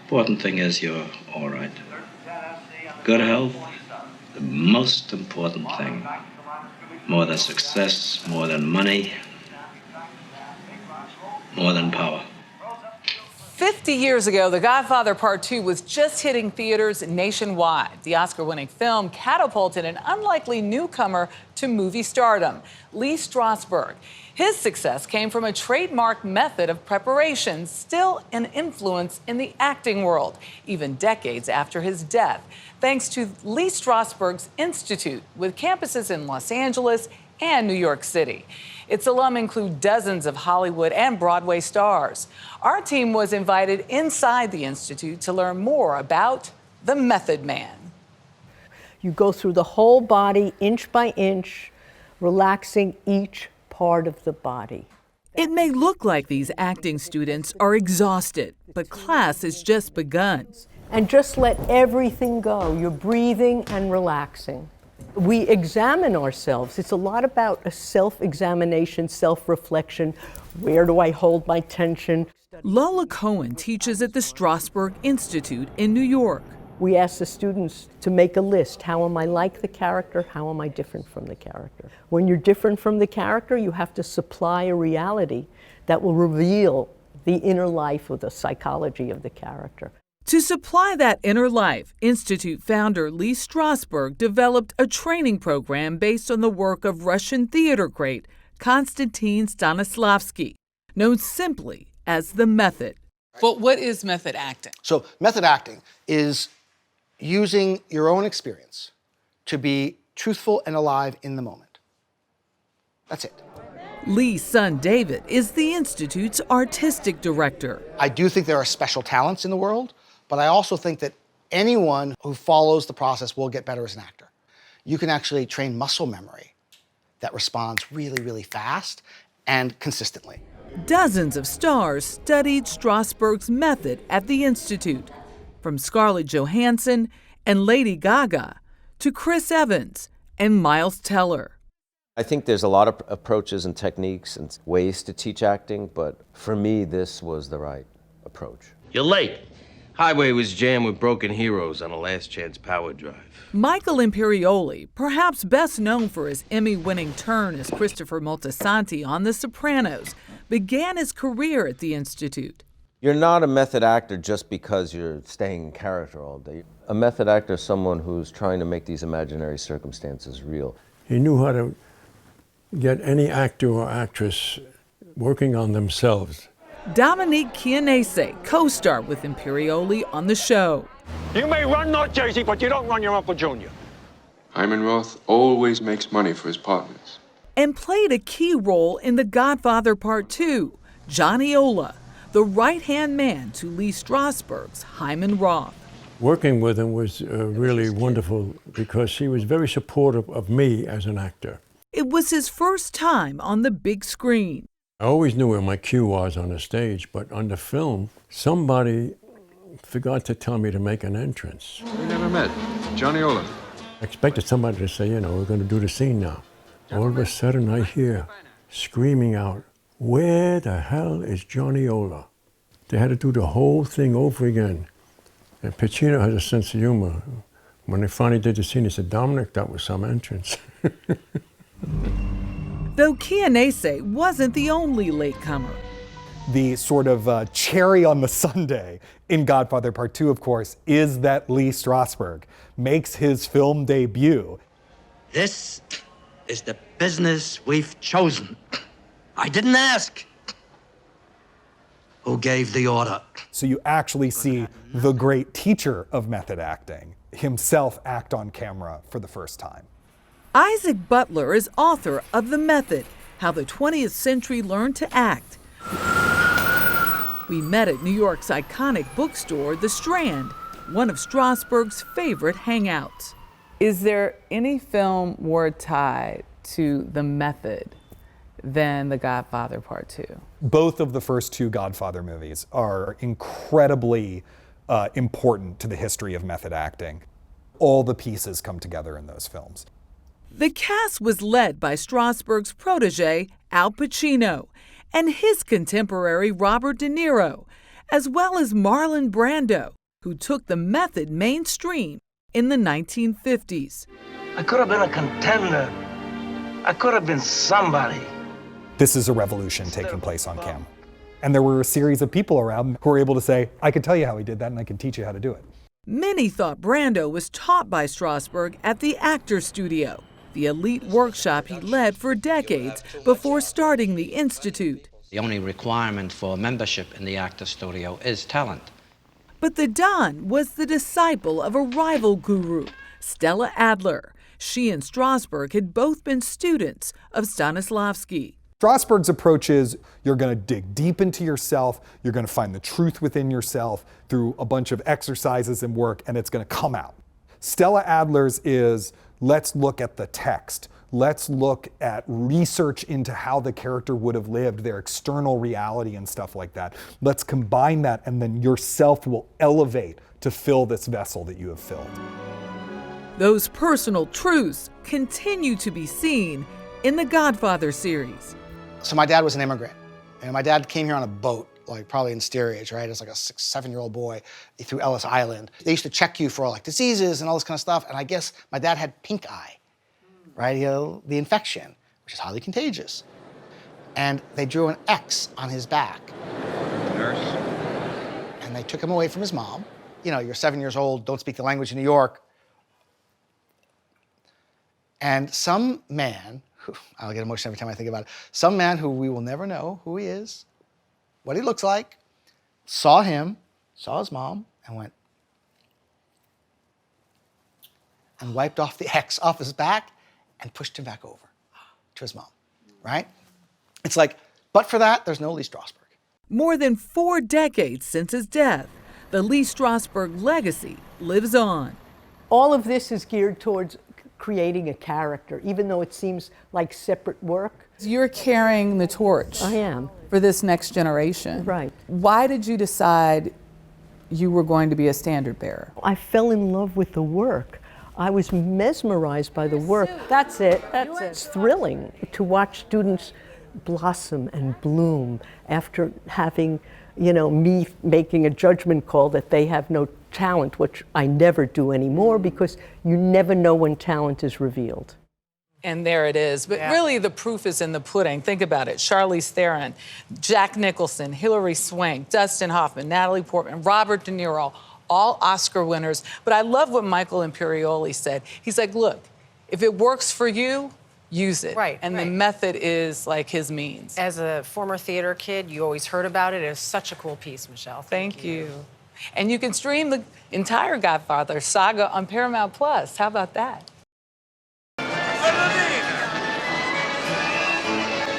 Important thing is you're all right. Good health, the most important thing. More than success, more than money, more than power. 50 years ago, The Godfather Part 2 was just hitting theaters nationwide. The Oscar-winning film catapulted an unlikely newcomer to movie stardom, Lee Strasberg. His success came from a trademark method of preparation, still an influence in the acting world, even decades after his death, thanks to Lee Strasberg's Institute, with campuses in Los Angeles and New York City. Its alum include dozens of Hollywood and Broadway stars. Our team was invited inside the Institute to learn more about the Method Man. You go through the whole body, inch by inch, relaxing each part of the body. It may look like these acting students are exhausted, but class has just begun. And just let everything go. You're breathing and relaxing. We examine ourselves. It's a lot about a self-examination, self-reflection. Where do I hold my tension? Lola Cohen teaches at the Strasberg Institute in New York. We ask the students to make a list. How am I like the character? How am I different from the character? When you're different from the character, you have to supply a reality that will reveal the inner life or the psychology of the character. To supply that inner life, Institute founder Lee Strasberg developed a training program based on the work of Russian theater great Konstantin Stanislavski, known simply as the Method. But what is method acting? So method acting is using your own experience to be truthful and alive in the moment. That's it. Lee's son David is the Institute's artistic director. I do think there are special talents in the world, but I also think that anyone who follows the process will get better as an actor. You can actually train muscle memory that responds really, really fast and consistently. Dozens of stars studied Strasberg's method at the Institute, from Scarlett Johansson and Lady Gaga to Chris Evans and Miles Teller. I think there's a lot of approaches and techniques and ways to teach acting, but for me, this was the right approach. You're late. Highway was jammed with broken heroes on a last chance power drive. Michael Imperioli, perhaps best known for his Emmy-winning turn as Christopher Moltisanti on The Sopranos, began his career at the Institute. You're not a method actor just because you're staying in character all day. A method actor is someone who's trying to make these imaginary circumstances real. He knew how to get any actor or actress working on themselves. Dominique Chianese co-starred with Imperioli on the show. You may run North Jersey, but you don't run your Uncle Junior. Hyman Roth always makes money for his partners. And played a key role in The Godfather Part 2, Johnny Ola, the right-hand man to Lee Strasberg's Hyman Roth. Working with him was really wonderful because he was very supportive of me as an actor. It was his first time on the big screen. I always knew where my cue was on the stage, but on the film, somebody forgot to tell me to make an entrance. We never met. Johnny Ola. I expected somebody to say, we're going to do the scene now. All of a sudden, I hear screaming out, "Where the hell is Johnny Ola?" They had to do the whole thing over again. And Pacino has a sense of humor. When they finally did the scene, he said, "Dominic, that was some entrance." Though Chianese wasn't the only latecomer. The sort of cherry on the sundae in Godfather Part 2, of course, is that Lee Strasberg makes his film debut. This is the business we've chosen. I didn't ask. Who gave the order? So you actually see the great teacher of method acting himself act on camera for the first time. Isaac Butler is author of The Method, How the 20th Century Learned to Act. We met at New York's iconic bookstore, The Strand, one of Strasberg's favorite hangouts. Is there any film more tied to The Method than The Godfather Part 2? Both of the first two Godfather movies are incredibly important to the history of method acting. All the pieces come together in those films. The cast was led by Strasberg's protege, Al Pacino, and his contemporary Robert De Niro, as well as Marlon Brando, who took the method mainstream in the 1950s. I could have been a contender. I could have been somebody. This is a revolution taking place on camera. And there were a series of people around who were able to say, I could tell you how he did that and I can teach you how to do it. Many thought Brando was taught by Strasberg at the Actors Studio, the elite workshop he led for decades before starting the Institute. The only requirement for membership in the Actors Studio is talent. But the Don was the disciple of a rival guru, Stella Adler. She and Strasberg had both been students of Stanislavski. Strasberg's approach is you're going to dig deep into yourself, you're going to find the truth within yourself through a bunch of exercises and work, and it's going to come out. Stella Adler's is let's look at the text. Let's look at research into how the character would have lived, their external reality and stuff like that. Let's combine that, and then yourself will elevate to fill this vessel that you have filled. Those personal truths continue to be seen in the Godfather series. So my dad was an immigrant, and my dad came here on a boat, like probably in steerage, right? As like a 6-7-year-old boy through Ellis Island. They used to check you for like diseases and all this kind of stuff, and I guess my dad had pink eye, right? You know, the infection, which is highly contagious. And they drew an X on his back. Nurse. And they took him away from his mom. You know, you're 7 years old, don't speak the language in New York. And some man, I'll get emotional every time I think about it, some man who we will never know who he is, what he looks like, saw him, saw his mom, and went, and wiped off the X off his back and pushed him back over to his mom, right? It's like, but for that, there's no Lee Strasberg. More than 4 decades since his death, the Lee Strasberg legacy lives on. All of this is geared towards creating a character, even though it seems like separate work. You're carrying the torch. I am. For this next generation. Right. Why did you decide you were going to be a standard bearer? I fell in love with the work. I was mesmerized by the work. That's it. That's it. It's thrilling to watch students blossom and bloom after having, you know, me making a judgment call that they have no talent, which I never do anymore because you never know when talent is revealed. And there it is. But really, the proof is in the pudding. Think about it. Charlize Theron, Jack Nicholson, Hilary Swank, Dustin Hoffman, Natalie Portman, Robert De Niro, all Oscar winners. But I love what Michael Imperioli said. He's like, look, if it works for you, use it. Right. And the method is like his means. As a former theater kid, you always heard about it. It was such a cool piece, Michelle. Thank you. And you can stream the entire Godfather saga on Paramount Plus. How about that?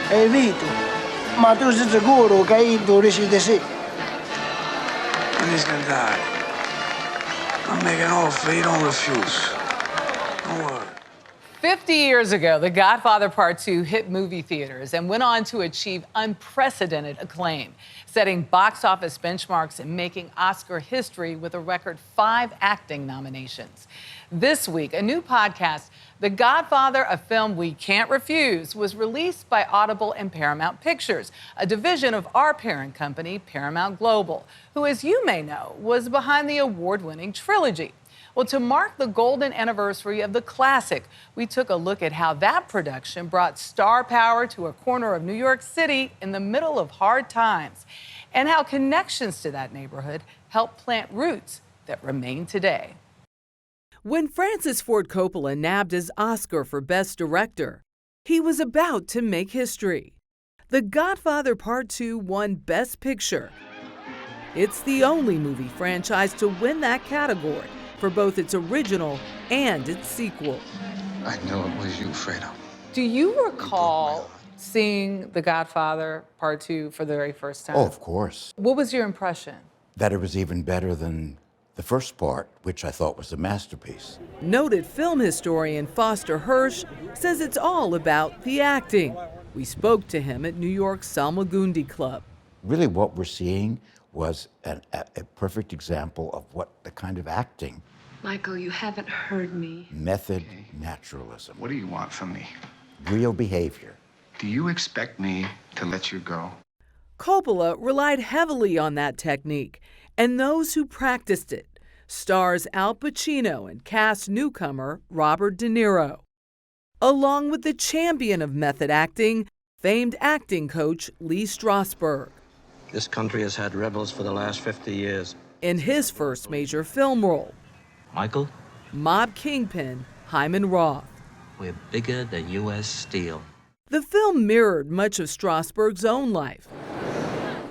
Ehi Vito, ma tu sei sicuro che io dovresti di sì? Please can die. I'm making an offer, you don't refuse. Don't worry. 50 years ago, The Godfather Part 2 hit movie theaters and went on to achieve unprecedented acclaim, setting box office benchmarks and making Oscar history with a record 5 acting nominations. This week, a new podcast, The Godfather, a film we can't refuse, was released by Audible and Paramount Pictures, a division of our parent company, Paramount Global, who, as you may know, was behind the award-winning trilogy. Well, to mark the golden anniversary of the classic, we took a look at how that production brought star power to a corner of New York City in the middle of hard times, and how connections to that neighborhood helped plant roots that remain today. When Francis Ford Coppola nabbed his Oscar for Best Director, he was about to make history. The Godfather Part 2 won Best Picture. It's the only movie franchise to win that category for both its original and its sequel. I knew it was you, Fredo. Do you recall seeing The Godfather Part 2 for the very first time? Oh, of course. What was your impression? That it was even better than the first part, which I thought was a masterpiece. Noted film historian Foster Hirsch says it's all about the acting. We spoke to him at New York's Salmagundi Club. Really what we're seeing was a perfect example of what the kind of acting. Michael, you haven't heard me. Method naturalism. What do you want from me? Real behavior. Do you expect me to let you go? Coppola relied heavily on that technique and those who practiced it, stars Al Pacino and cast newcomer Robert De Niro, along with the champion of method acting, famed acting coach Lee Strasberg. This country has had rebels for the last 50 years. In his first major film role, Michael, mob kingpin Hyman Roth. we're bigger than U.S. Steel. The film mirrored much of Strasberg's own life,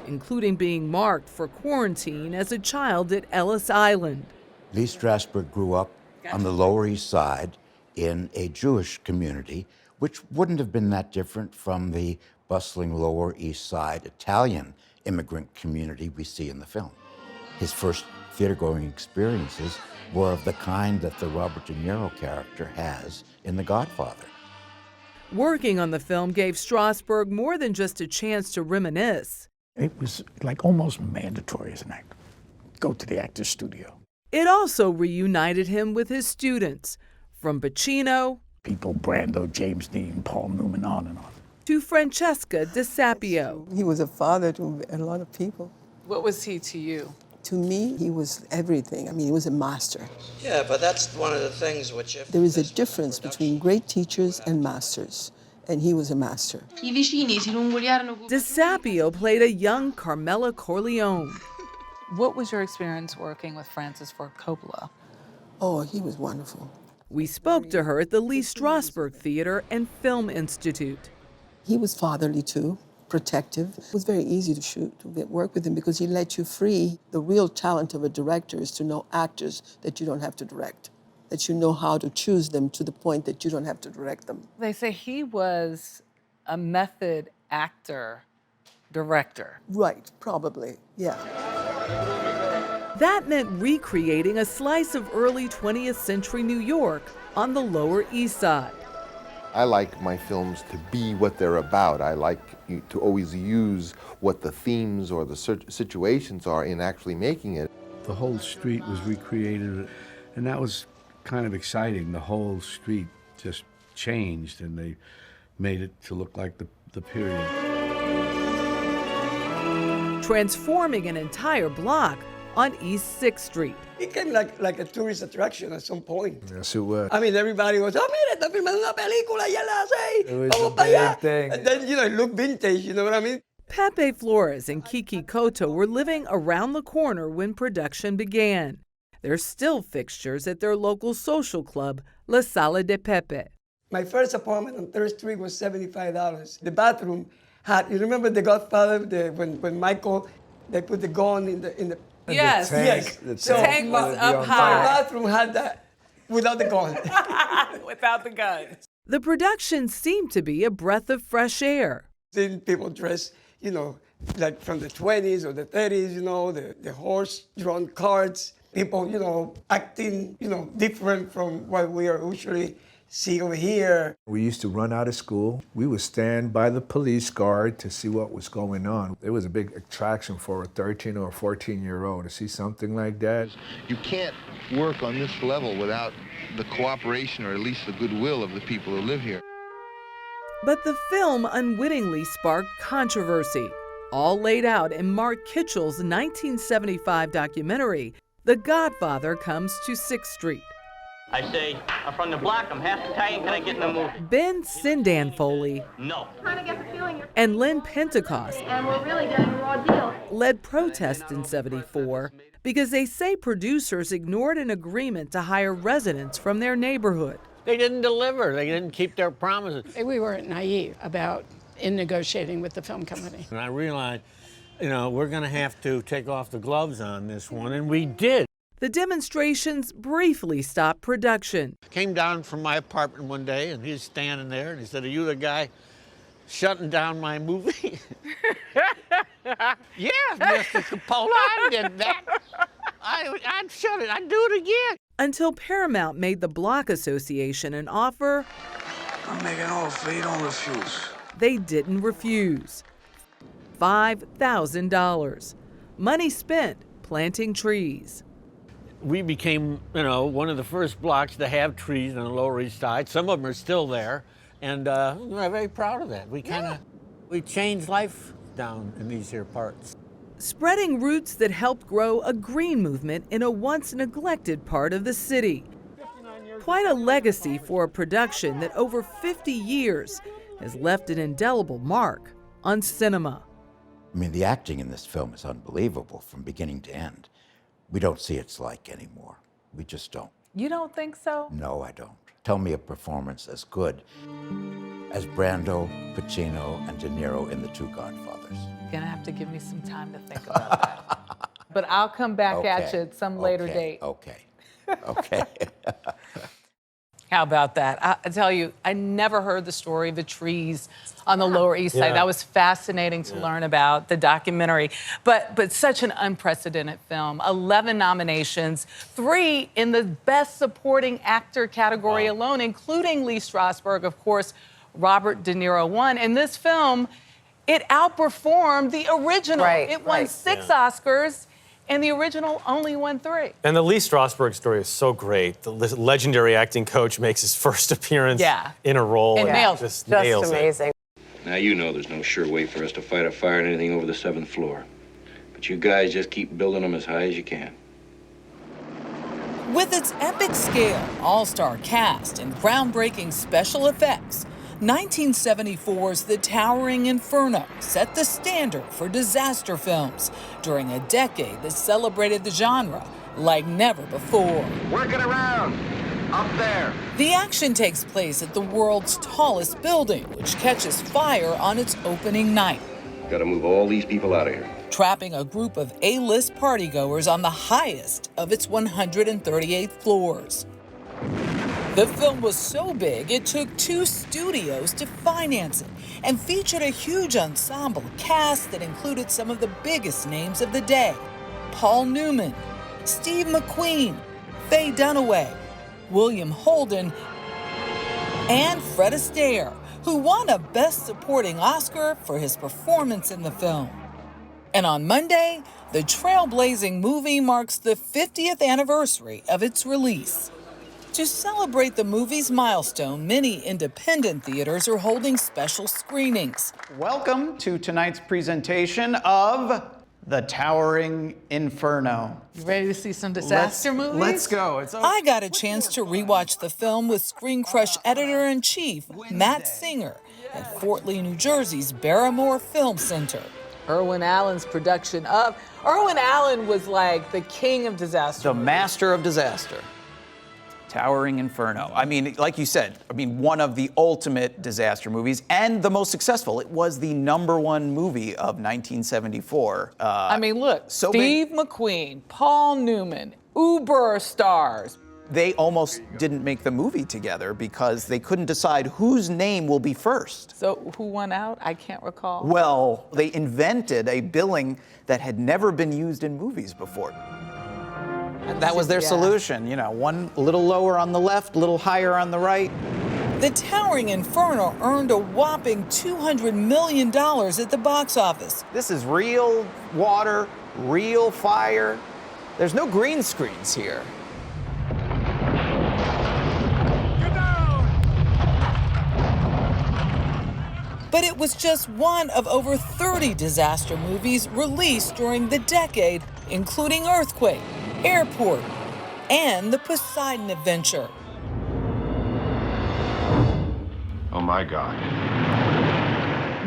including being marked for quarantine as a child at Ellis Island. Lee Strasberg grew up on the Lower East Side in a Jewish community, which wouldn't have been that different from the bustling Lower East Side Italian immigrant community we see in the film. His first theater-going experiences were of the kind that the Robert De Niro character has in The Godfather. Working on the film gave Strasberg more than just a chance to reminisce. It was like almost mandatory as an actor. Go to the actor's studio. It also reunited him with his students, from Pacino, People, Brando, James Dean, Paul Newman, on and on. to Francesca DiSapio. He was a father to a lot of people. What was he to you? To me, he was everything. I mean, he was a master. Yeah, but that's one of the things which... There is a difference between great teachers and masters, and he was a master. DiSapio played a young Carmela Corleone. What was your experience working with Francis Ford Coppola? Oh, he was wonderful. We spoke to her at the Lee Strasberg Theater and Film Institute. He was fatherly too, protective. It was very easy to shoot, to work with him, because he let you free. The real talent of a director is to know actors that you don't have to direct, that you know how to choose them to the point that you don't have to direct them. They say he was a method actor, director. Right, probably, yeah. That meant recreating a slice of early 20th century New York on the Lower East Side. I like my films to be what they're about. I like to always use what the themes or the situations are in actually making it. The whole street was recreated, and that was kind of exciting. The whole street just changed, and they made it to look like the period. Transforming an entire block on East 6th Street. It became like a tourist attraction at some point. Yes, it was. I mean, everybody was, oh, mira, está filmando una película, ya la sé, It was vamos a para big allá. thing. And then, it looked vintage, you know what I mean? Pepe Flores and Kiki Cotto were living around the corner when production began. They're still fixtures at their local social club, La Sala de Pepe. My first apartment on 3rd Street was $75. The bathroom had, you remember The Godfather, when Michael, they put the gun in the Yes, yes. the tank was up high. My bathroom had that without the gun. Without the gun. The production seemed to be a breath of fresh air. Seeing people dress, like from the 20s or the 30s, the horse-drawn carts, people, acting, different from what we are usually see over here. We used to run out of school. We would stand by the police guard to see what was going on. It was a big attraction for a 13 or 14-year-old to see something like that. You can't work on this level without the cooperation or at least the goodwill of the people who live here. But the film unwittingly sparked controversy, all laid out in Mark Kitchell's 1975 documentary, The Godfather Comes to 6th Street. I say, I'm from the block, I'm half Italian, can I get in the movie? Ben Sindanfoley No. Kind of get the feeling you're... and Lynn Pentecost And we're really getting a raw deal. led protests in '74 because they say producers ignored an agreement to hire residents from their neighborhood. They didn't deliver. They didn't keep their promises. We weren't naive about in negotiating with the film company. And I realized, we're going to have to take off the gloves on this one, and we did. The demonstrations briefly stopped production. Came down from my apartment one day, and he's standing there, and he said, "Are you the guy shutting down my movie?" Yeah, Mr. Coppola, I did that. I'd shut it. I'd do it again. Until Paramount made the Block Association an offer I'm making an offer you don't refuse. they didn't refuse. $5,000. Money spent planting trees. We became, one of the first blocks to have trees on the Lower East Side. Some of them are still there, and we're very proud of that. We changed life down in these here parts. Spreading roots that helped grow a green movement in a once neglected part of the city. Quite a legacy for a production that over 50 years has left an indelible mark on cinema. I mean, the acting in this film is unbelievable from beginning to end. We don't see its like anymore. We just don't. You don't think so? No, I don't. Tell me a performance as good as Brando, Pacino, and De Niro in The Two Godfathers. You're gonna have to give me some time to think about that. But I'll come back at you at some later date. Okay. How about that? I tell you, I never heard the story of the trees on the Lower East Side. Yeah. That was fascinating to learn about, the documentary. But such an unprecedented film. 11 nominations, 3 in the Best Supporting Actor category alone, including Lee Strasberg, of course. Robert De Niro won. And this film, it outperformed the original. It won 6 Oscars. And the original only won 3. And the Lee Strasberg story is so great. The legendary acting coach makes his first appearance in a role and nails just it. nails amazing. it. Now, you know there's no sure way for us to fight a fire and anything over the 7th floor. But you guys just keep building them as high as you can. With its epic scale, all-star cast, and groundbreaking special effects, 1974's The Towering Inferno set the standard for disaster films during a decade that celebrated the genre like never before. Work it around. Up there. The action takes place at the world's tallest building, which catches fire on its opening night, Gotta move all these people out of here. trapping a group of A-list partygoers on the highest of its 138 floors. The film was so big, it took 2 studios to finance it and featured a huge ensemble cast that included some of the biggest names of the day: Paul Newman, Steve McQueen, Faye Dunaway, William Holden, and Fred Astaire, who won a Best Supporting Oscar for his performance in the film. And on Monday, the trailblazing movie marks the 50th anniversary of its release. To celebrate the movie's milestone, many independent theaters are holding special screenings. Welcome to tonight's presentation of The Towering Inferno. You ready to see some disaster movies? Let's go. I got a chance to rewatch the film with Screen Crush editor-in-chief Matt Singer at Fort Lee, New Jersey's Barrymore Film Center. Irwin Allen's production of... Irwin Allen was like the king of disaster The movies. master of disaster. Towering Inferno. I mean, like you said, one of the ultimate disaster movies and the most successful. It was the #1 movie of 1974. Look, Steve McQueen, Paul Newman, uber stars. They almost didn't make the movie together because they couldn't decide whose name will be first. So who won out? I can't recall. Well, they invented a billing that had never been used in movies before. And that was their solution, one a little lower on the left, a little higher on the right. The Towering Inferno earned a whopping $200 million at the box office. This is real water, real fire. There's no green screens here. But it was just one of over 30 disaster movies released during the decade, including Earthquake, Airport, and The Poseidon Adventure. Oh my God.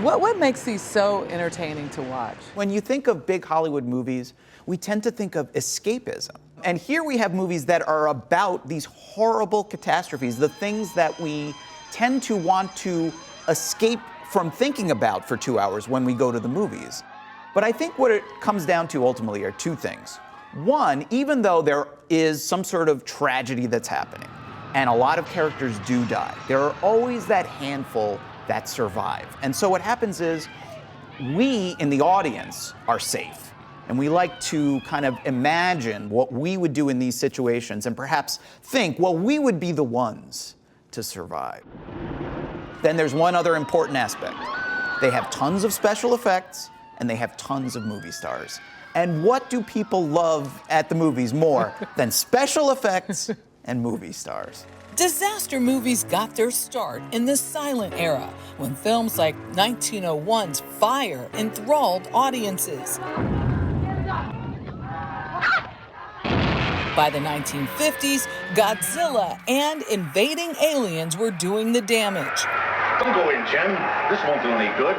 What makes these so entertaining to watch? When you think of big Hollywood movies, we tend to think of escapism. And here we have movies that are about these horrible catastrophes, the things that we tend to want to escape from thinking about for 2 hours when we go to the movies. But I think what it comes down to ultimately are 2 things. One, even though there is some sort of tragedy that's happening, and a lot of characters do die, there are always that handful that survive. And so what happens is, we in the audience are safe. And we like to kind of imagine what we would do in these situations and perhaps think, well, we would be the ones to survive. Then there's one other important aspect. They have tons of special effects and they have tons of movie stars. And what do people love at the movies more than special effects and movie stars? Disaster movies got their start in the silent era, when films like 1901's Fire enthralled audiences. By the 1950s, Godzilla and invading aliens were doing the damage. Don't go in, Jen. This won't do any good.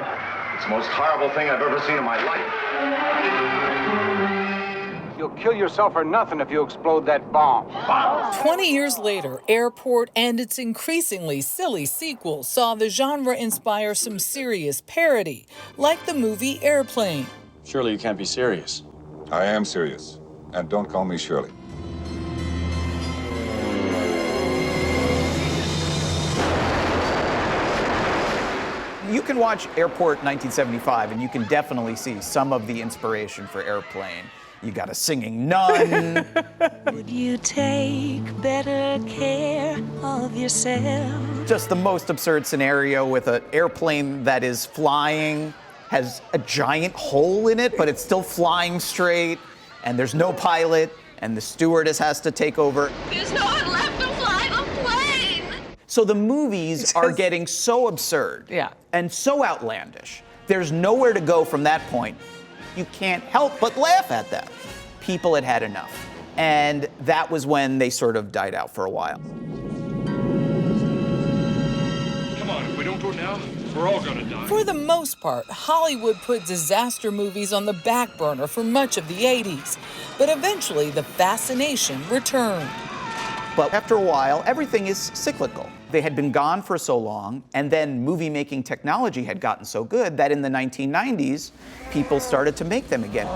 It's the most horrible thing I've ever seen in my life. You'll kill yourself for nothing if you explode that bomb. 20 years later, Airport and its increasingly silly sequel saw the genre inspire some serious parody, like the movie Airplane. Surely you can't be serious. I am serious. And don't call me Shirley. You can watch Airport 1975, and you can definitely see some of the inspiration for Airplane. You got a singing nun. Would you take better care of yourself? Just the most absurd scenario with an airplane that is flying, has a giant hole in it, but it's still flying straight, and there's no pilot, and the stewardess has to take over. There's no one left to fly the plane! So the movies are getting so absurd and so outlandish. There's nowhere to go from that point. You can't help but laugh at them. People had had enough. And that was when they sort of died out for a while. Come on, if we don't do it now, we're all gonna die. For the most part, Hollywood put disaster movies on the back burner for much of the 80s. But eventually, the fascination returned. But after a while, everything is cyclical. They had been gone for so long, and then movie-making technology had gotten so good that in the 1990s, people started to make them again.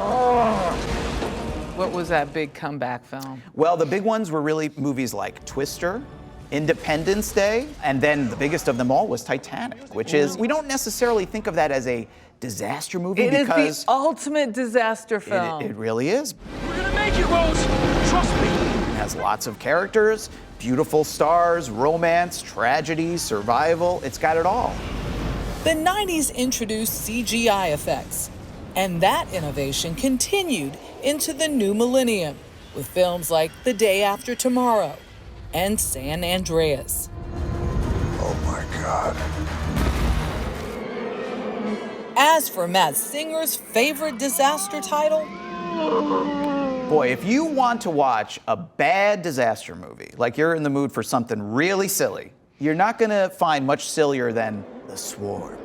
What was that big comeback film? Well, the big ones were really movies like Twister, Independence Day, and then the biggest of them all was Titanic, which is, we don't necessarily think of that as a disaster movie because it is the ultimate disaster film. It really is. We're gonna make it, Rose. Trust me. It has lots of characters, beautiful stars, romance, tragedy, survival. It's got it all. The 90s introduced CGI effects, and that innovation continued into the new millennium with films like The Day After Tomorrow and San Andreas. Oh my God. As for Matt Singer's favorite disaster title, boy, if you want to watch a bad disaster movie, like you're in the mood for something really silly, you're not gonna find much sillier than The Swarm.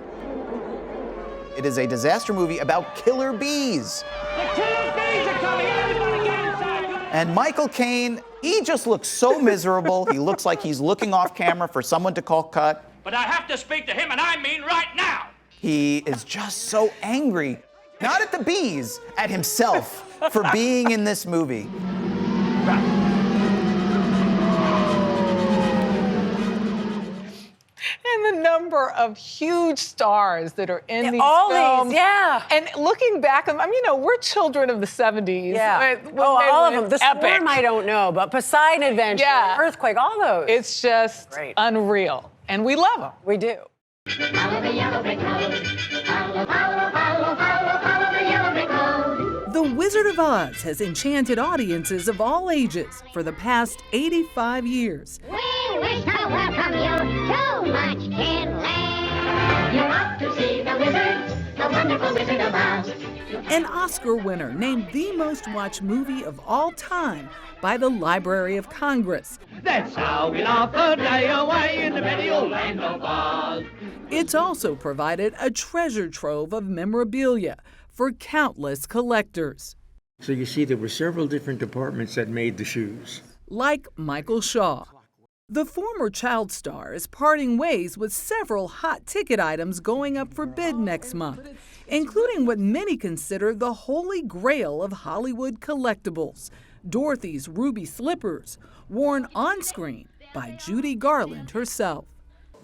It is a disaster movie about killer bees. The killer bees are coming! Everybody get inside! And Michael Caine, he just looks so miserable. He looks like he's looking off camera for someone to call cut. But I have to speak to him, and I mean right now! He is just so angry, not at the bees, at himself for being in this movie. and the number of huge stars that are in these all films. these, yeah. And looking back, I mean, you know, we're children of the 70s. Yeah. When Oh, they all were of them. The epic. Swarm I don't know, but Poseidon Adventure, Earthquake, all those. It's just unreal. And we love them. We do. Follow the yellow brick road. Follow, follow, follow, follow, follow the yellow brick road. The Wizard of Oz has enchanted audiences of all ages for the past 85 years. We wish to welcome you to Munchkinland. You're off to see the wizard, the wonderful Wizard of Oz. An Oscar winner named the most watched movie of all time by the Library of Congress. That's how we laugh a day away in the merry old land of Oz. It's also provided a treasure trove of memorabilia for countless collectors. So you see, there were several different departments that made the shoes. Like Michael Shaw. The former child star is parting ways with several hot ticket items going up for bid next month, including what many consider the holy grail of Hollywood collectibles, Dorothy's ruby slippers, worn on screen by Judy Garland herself.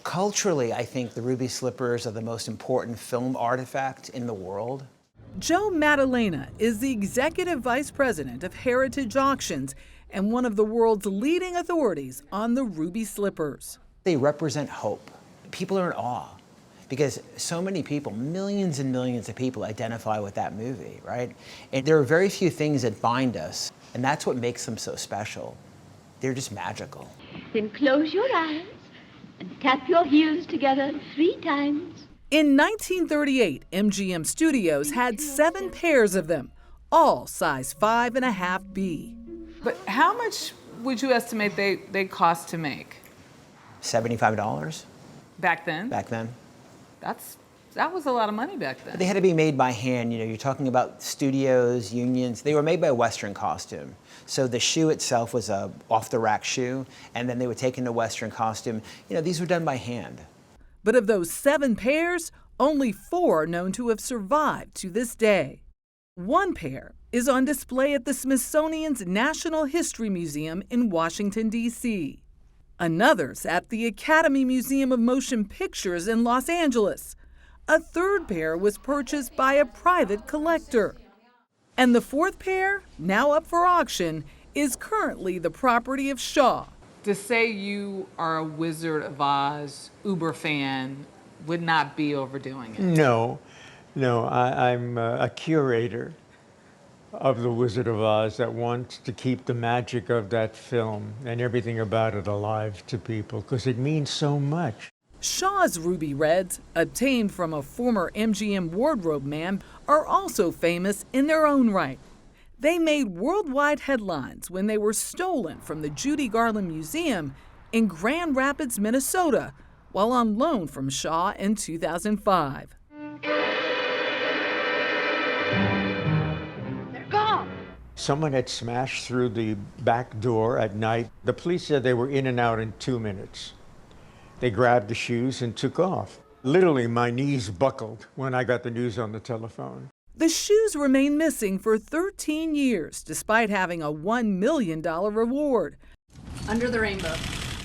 Culturally, I think the ruby slippers are the most important film artifact in the world. Joe Maddalena is the executive vice president of Heritage Auctions and one of the world's leading authorities on the ruby slippers. They represent hope. People are in awe because so many people, millions and millions of people identify with that movie, right? And there are very few things that bind us, and that's what makes them so special. they're just magical. Then close your eyes and tap your heels together 3 times. In 1938, MGM Studios had 7 pairs of them, all size 5.5B. But how much would you estimate they cost to make? $75 Back then? back then. That was a lot of money back then. But they had to be made by hand. You know, you're talking about studios, unions. They were made by Western Costume. So the shoe itself was a off-the-rack shoe, and then they would take into Western Costume. You know, these were done by hand. But of those 7 pairs, only 4 are known to have survived to this day. 1 pair is on display at the Smithsonian's National History Museum in Washington, D.C. Another's at the Academy Museum of Motion Pictures in Los Angeles. A 3rd pair was purchased by a private collector. And the 4th pair, now up for auction, is currently the property of Shaw. To say you are a Wizard of Oz uber fan would not be overdoing it. No, I'm a curator of The Wizard of Oz that wants to keep the magic of that film and everything about it alive to people because it means so much. Shaw's ruby reds, obtained from a former MGM wardrobe man, are also famous in their own right. They made worldwide headlines when they were stolen from the Judy Garland Museum in Grand Rapids, Minnesota, while on loan from Shaw in 2005. They're gone. Someone had smashed through the back door at night. The police said they were in and out in 2 minutes. They grabbed the shoes and took off. Literally, my knees buckled when I got the news on the telephone. The shoes remained missing for 13 years, despite having a $1 million reward. Under the rainbow.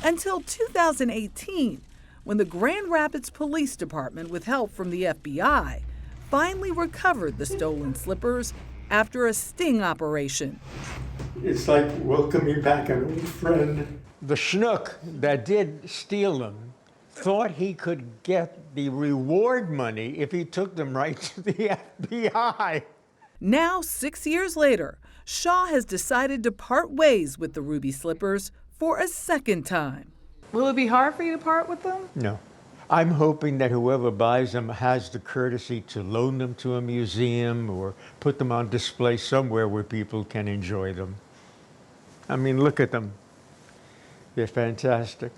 Until 2018, when the Grand Rapids Police Department, with help from the FBI, finally recovered the stolen slippers after a sting operation. It's like welcoming back an old friend. The schnook that did steal them thought he could get the reward money if he took them right to the FBI. Now, 6 years later, Shaw has decided to part ways with the ruby slippers for a second time. Will it be hard for you to part with them? No. I'm hoping that whoever buys them has the courtesy to loan them to a museum or put them on display somewhere where people can enjoy them. I mean, look at them. They're fantastic.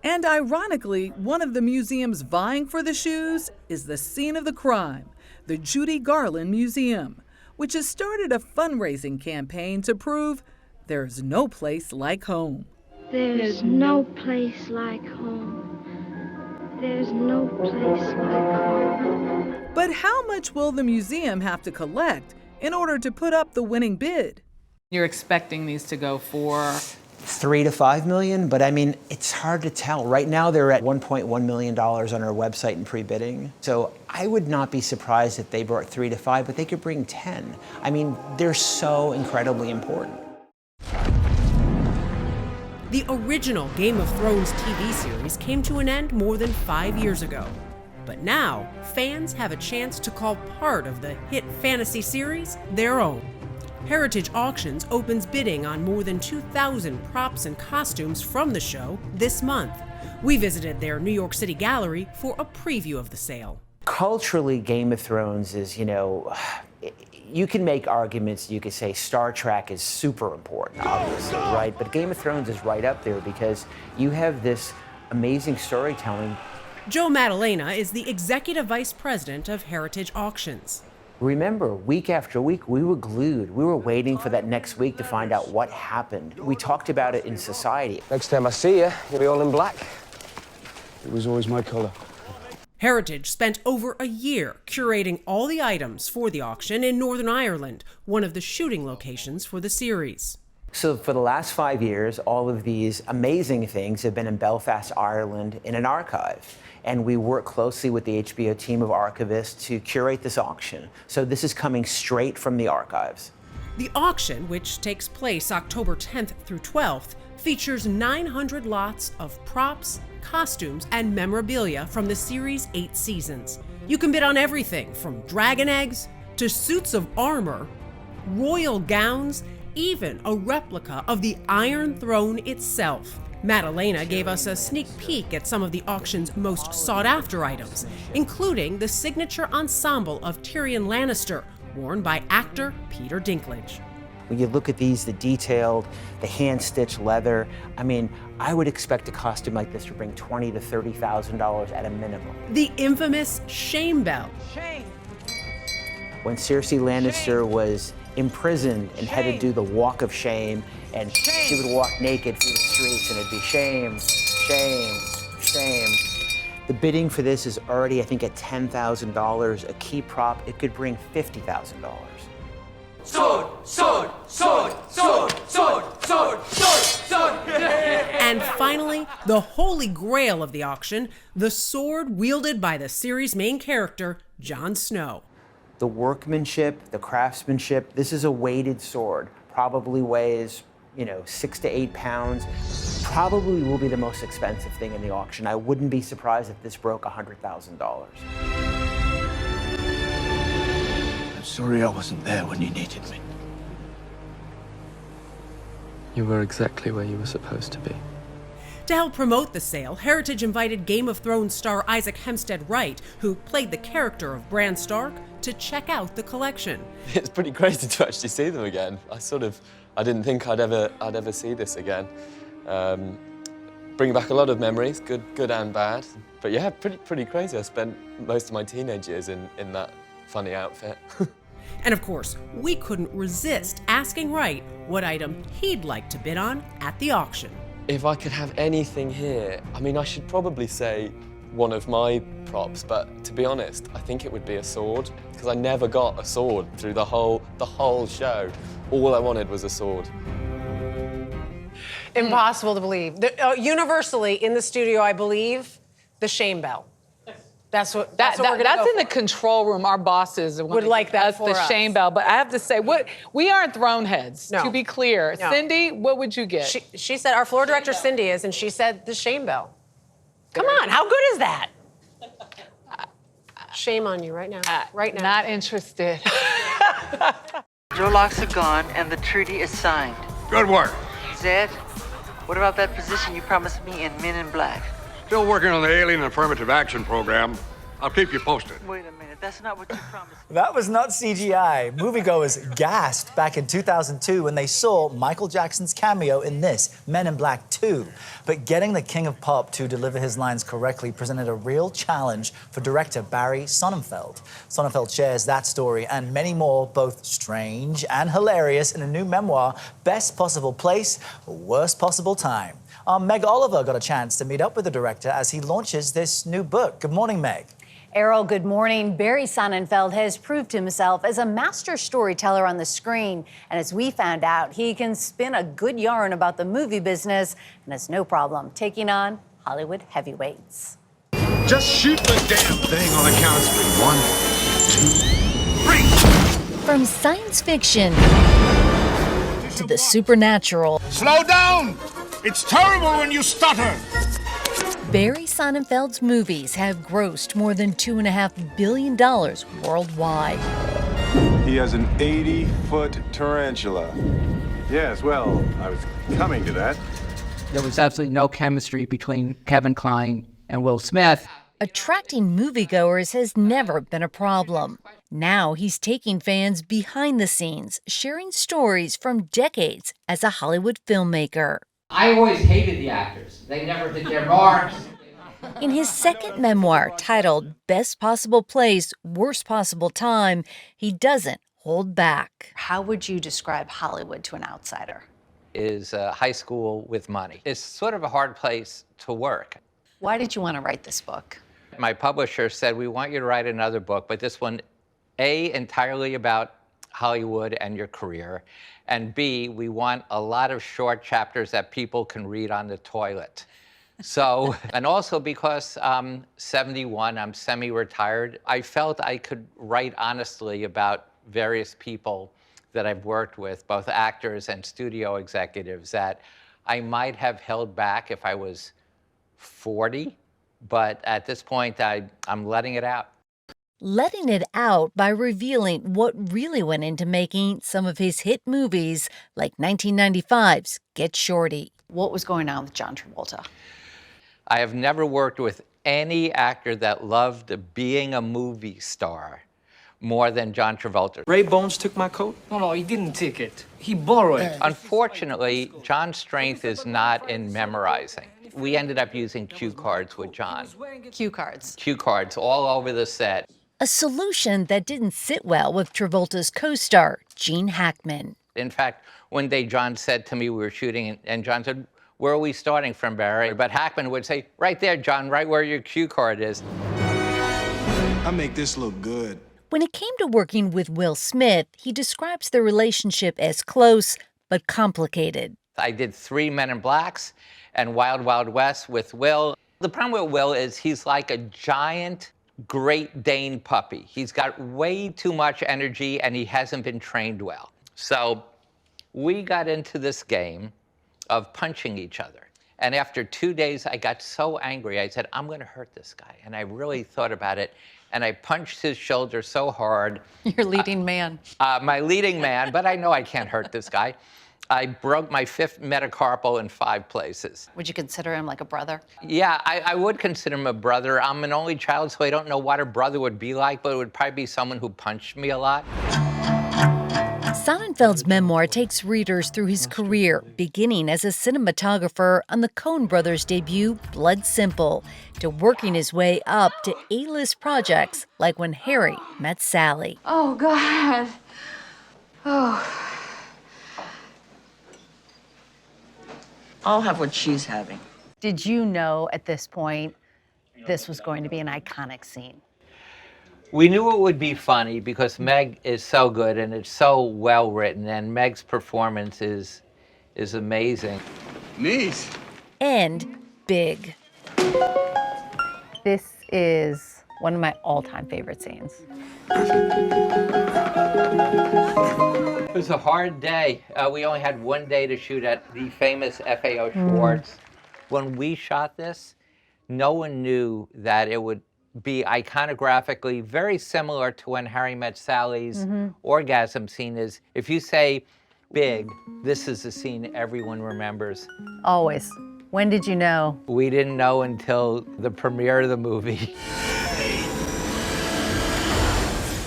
And ironically, one of the museums vying for the shoes is the scene of the crime, the Judy Garland Museum, which has started a fundraising campaign to prove there's no place like home. There's no place like home. There's no place like home. But how much will the museum have to collect in order to put up the winning bid? You're expecting these to go for $3 to $5 million, but I mean, it's hard to tell. Right now, they're at $1.1 million on our website in pre-bidding. So I would not be surprised if they brought 3 to 5, but they could bring 10. I mean, they're so incredibly important. The original Game of Thrones TV series came to an end more than 5 years ago. But now, fans have a chance to call part of the hit fantasy series their own. Heritage Auctions opens bidding on more than 2,000 props and costumes from the show this month. We visited their New York City gallery for a preview of the sale. Culturally, Game of Thrones is, you can make arguments. You could say Star Trek is super important, obviously, right? But Game of Thrones is right up there because you have this amazing storytelling. Joe Maddalena is the executive vice president of Heritage Auctions. Remember, week after week, we were glued. We were waiting for that next week to find out what happened. We talked about it in society. Next time I see you, you'll be all in black. It was always my color. Heritage spent over a year curating all the items for the auction in Northern Ireland, one of the shooting locations for the series. So for the last 5 years, all of these amazing things have been in Belfast, Ireland, in an archive. And we work closely with the HBO team of archivists to curate this auction. So this is coming straight from the archives. The auction, which takes place October 10th through 12th, features 900 lots of props, costumes, and memorabilia from the series' 8 seasons. You can bid on everything from dragon eggs to suits of armor, royal gowns, even a replica of the Iron Throne itself. Madalena gave us a sneak peek at some of the auction's most sought-after items, including the signature ensemble of Tyrion Lannister, worn by actor Peter Dinklage. When you look at these, the detailed, the hand-stitched leather, I mean, I would expect a costume like this to bring $20,000 to $30,000 at a minimum. The infamous shame bell. When Cersei Lannister was imprisoned and had to do the walk of shame, and she would walk naked through the streets and it'd be shame, shame, shame. The bidding for this is already, I think, at $10,000. A key prop, it could bring $50,000. Sword, sword, sword, sword, sword, sword, sword, sword. And finally, the holy grail of the auction, the sword wielded by the series' main character, Jon Snow. The workmanship, the craftsmanship, this is a weighted sword. Probably weighs, 6 to 8 pounds. Probably will be the most expensive thing in the auction. I wouldn't be surprised if this broke $100,000. I'm sorry I wasn't there when you needed me. You were exactly where you were supposed to be. To help promote the sale, Heritage invited Game of Thrones star Isaac Hempstead Wright, who played the character of Bran Stark, to check out the collection. It's pretty crazy to actually see them again. I didn't think I'd ever see this again. Bring back a lot of memories, good and bad. But yeah, pretty crazy. I spent most of my teenage years in that funny outfit. And of course, we couldn't resist asking Wright what item he'd like to bid on at the auction. If I could have anything here, I should probably say one of my props, but to be honest, I think it would be a sword, because I never got a sword through the whole show. All I wanted was a sword. Impossible to believe. Universally in the studio, I believe, the shame bell. That's what we're gonna That's go in the control room. Our bosses would like that for the us. shame bell. But I have to say, we aren't throne heads. No. To be clear, No. Cindy, what would you get? She said, our floor director Cindy is, and she said the shame bell. Come on, how good is that? Shame on you right now. Right now. Not interested. Your locks are gone and the treaty is signed. Good work. Zed, what about that position you promised me in Men in Black? Still working on the Alien Affirmative Action Program. I'll keep you posted. Wait a minute, that's not what you promised. That was not CGI. Moviegoers gasped back in 2002 when they saw Michael Jackson's cameo in this, Men in Black 2. But getting the king of pop to deliver his lines correctly presented a real challenge for director Barry Sonnenfeld. Sonnenfeld shares that story and many more, both strange and hilarious, in a new memoir, Best Possible Place, Worst Possible Time. Meg Oliver got a chance to meet up with the director as he launches this new book. Good morning, Meg. Errol, good morning. Barry Sonnenfeld has proved himself as a master storyteller on the screen. And as we found out, he can spin a good yarn about the movie business and has no problem taking on Hollywood heavyweights. Just shoot the damn thing on the count of 1, 2, 3. From science fiction to the supernatural, Slow down! It's terrible when you stutter! Barry Sonnenfeld's movies have grossed more than $2.5 billion worldwide. He has an 80-foot tarantula. Yes, well, I was coming to that. There was absolutely no chemistry between Kevin Kline and Will Smith. Attracting moviegoers has never been a problem. Now he's taking fans behind the scenes, sharing stories from decades as a Hollywood filmmaker. I always hated the actors. They never did their marks. In his second memoir, titled Best Possible Place, Worst Possible Time, he doesn't hold back. How would you describe Hollywood to an outsider? Is high school with money. It's sort of a hard place to work. Why did you want to write this book? My publisher said, we want you to write another book, but this one, A, entirely about Hollywood and your career, and B, we want a lot of short chapters that people can read on the toilet. So, and also because I'm 71, I'm semi-retired, I felt I could write honestly about various people that I've worked with, both actors and studio executives, that I might have held back if I was 40, but at this point, I'm letting it out. letting it out by revealing what really went into making some of his hit movies, like 1995's Get Shorty. What was going on with John Travolta? I have never worked with any actor that loved being a movie star more than John Travolta. Ray Bones took my coat? No, he didn't take it. He borrowed it. Unfortunately, John's strength is not in memorizing. We ended up using cue cards with John. Cue cards. Cue cards all over the set. A solution that didn't sit well with Travolta's co-star, Gene Hackman. In fact, one day John said to me, we were shooting, and John said, "Where are we starting from, Barry?" But Hackman would say, "Right there, John, right where your cue card is." I make this look good. When it came to working with Will Smith, he describes their relationship as close but complicated. I did 3 Men in Blacks and Wild Wild West with Will. The problem with Will is he's like a giant Great Dane puppy. He's got way too much energy and he hasn't been trained well. So we got into this game of punching each other. And after 2 days, I got so angry. I said, I'm going to hurt this guy. And I really thought about it. And I punched his shoulder so hard. Your leading man. My leading man, but I know I can't hurt this guy. I broke my 5th metacarpal in 5 places. Would you consider him like a brother? Yeah, I would consider him a brother. I'm an only child, so I don't know what a brother would be like, but it would probably be someone who punched me a lot. Sonnenfeld's memoir takes readers through his career, beginning as a cinematographer on the Coen brothers' debut, Blood Simple, to working his way up to A-list projects like When Harry Met Sally. Oh, God. Oh. I'll have what she's having. Did you know at this point this was going to be an iconic scene? We knew it would be funny because Meg is so good and it's so well written, and Meg's performance is amazing. Nice. And big. This is one of my all-time favorite scenes. It was a hard day. We only had 1 day to shoot at the famous FAO Schwartz. When we shot this, no one knew that it would be iconographically very similar to When Harry Met Sally's orgasm scene is. If you say big, this is the scene everyone remembers. Always. When did you know? We didn't know until the premiere of the movie.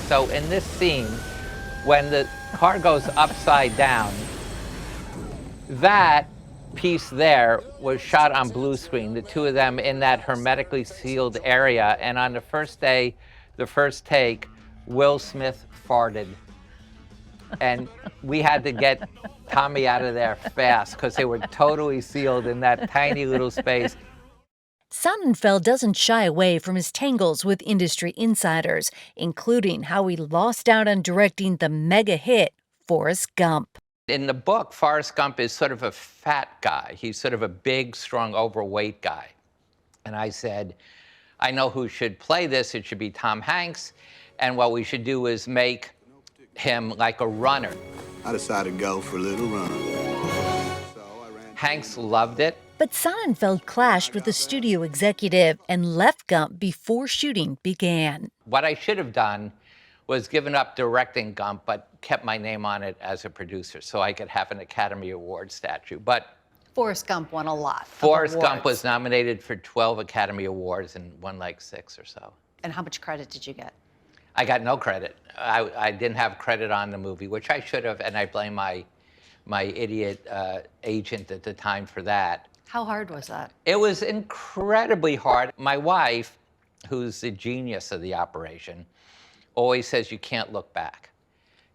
So in this scene, when the car goes upside down, that piece there was shot on blue screen, the two of them in that hermetically sealed area. And on the first day, the first take, Will Smith farted. And we had to get Tommy out of there fast because they were totally sealed in that tiny little space. Sonnenfeld doesn't shy away from his tangles with industry insiders, including how he lost out on directing the mega hit Forrest Gump. In the book, Forrest Gump is sort of a fat guy. He's sort of a big, strong, overweight guy. And I said, I know who should play this. It should be Tom Hanks. And what we should do is make him like a runner. I decided to go for a little run. Hanks loved it. But Sonnenfeld clashed with the studio executive and left Gump before shooting began. What I should have done was given up directing Gump, but kept my name on it as a producer so I could have an Academy Award statue. But Forrest Gump won a lot. Forrest Gump was nominated for 12 Academy Awards and won like 6 or so. And how much credit did you get? I got no credit. I didn't have credit on the movie, which I should have, and I blame my idiot agent at the time for that. How hard was that? It was incredibly hard. My wife, who's the genius of the operation, always says you can't look back.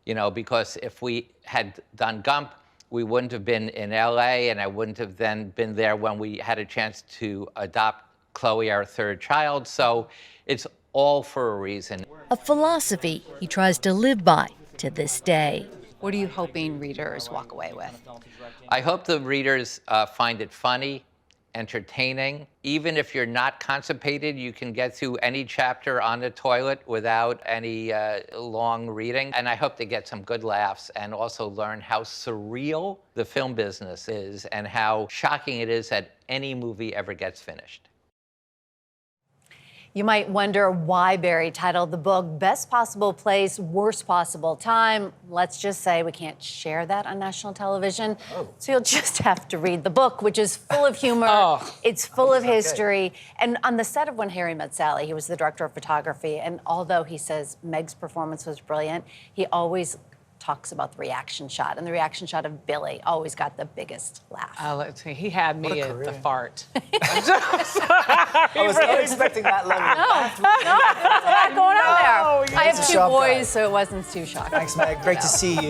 You know, because if we had done Gump, we wouldn't have been in LA, and I wouldn't have then been there when we had a chance to adopt Chloe, our 3rd child. So it's all for a reason. A philosophy he tries to live by to this day. What are you hoping readers walk away with? I hope the readers find it funny, entertaining. Even if you're not constipated, you can get through any chapter on the toilet without any long reading. And I hope they get some good laughs and also learn how surreal the film business is and how shocking it is that any movie ever gets finished. You might wonder why Barry titled the book Best Possible Place, Worst Possible Time. Let's just say we can't share that on national television. So you'll just have to read the book, which is full of humor. It's full of history. And on the set of When Harry Met Sally, he was the director of photography. And although he says Meg's performance was brilliant, he always talks about the reaction shot, and the reaction shot of Billy always got the biggest laugh. Let's see. He had me at the fart. I was not expecting that level. No, there's a lot going on there. No, I have he's a two sharp boys, guy. so it wasn't too shocking. Thanks, Meg. Great to see you.